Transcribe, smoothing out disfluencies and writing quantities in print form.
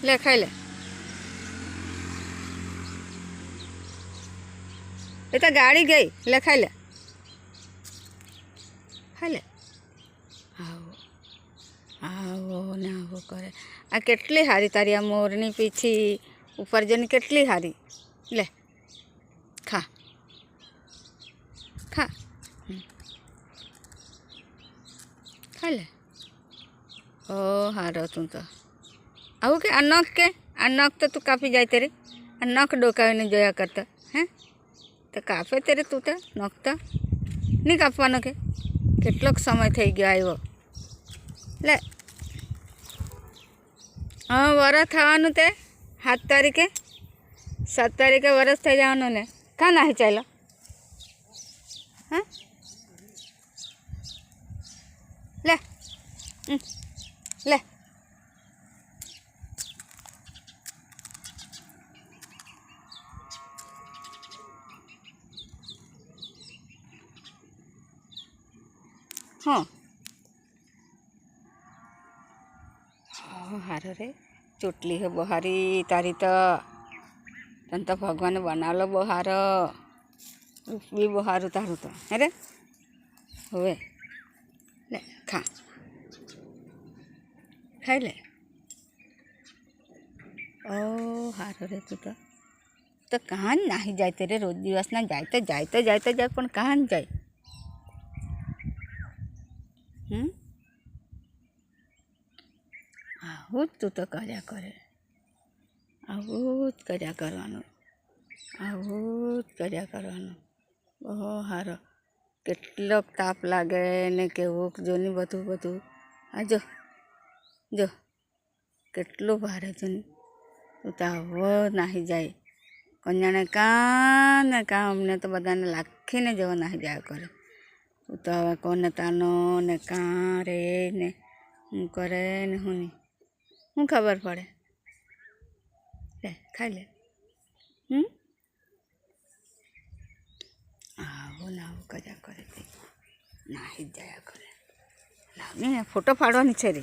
ले खाई ले। ये तो गाड़ी गई, ले खाई ले, खाई ले। આવો આવો ને આવો કરે। આ કેટલી સારી તારી આ મોરની પીછી ઉપર જઈને કેટલી સારી। લે ખા ખા, ખાઈ લે। ઓ હારો તું તો આવું કે આ નખ તો તું કાપી જાય તેરે। આ નખ ડોકાવીને જોયા કરતા હે તો કાપે તેરે તું તો નખ તો નહીં કાપવાનો કે કેટલોક સમય થઈ ગયો આવ્યો। લે હા વરસ થવાનું તે 7 તારીખે 7 તારીખે વરસ થઈ જવાનું ને કાં નાહી ચાલો હા લે લે हाँ हारो रे चोटली है बहारी तारी तो तन तो भगवान बनालो बहारो रूप भी बहारू तारू तो अरे हुए ले खा खाई ले। ओ हारो रे तू तो कहाँ नहीं जाए तेरे रोज दिवस ना जाए पण कहाँ जाए આવું જ તું તો કર્યા કરે આવું જ કર્યા કરવાનું બહુ સારો। કેટલોક તાપ લાગે ને કેવું જોની બધું આ જો કેટલું ભારે જોની તું તો આવો નાહી જાય કન્યાને કાં ને કાં અમને તો બધાને લાખીને જેવો નાહી જાય કરે। તું તો હવે કોને તાનો ને કાં રે ને હું કરે ને હું નહીં હું ખબર પડે। લે ખાઈ લે આવું ને આવું કર્યા કરે તે નાહી જ જાયા કરે। લાવ ને ફોટો પાડવાની છે રે।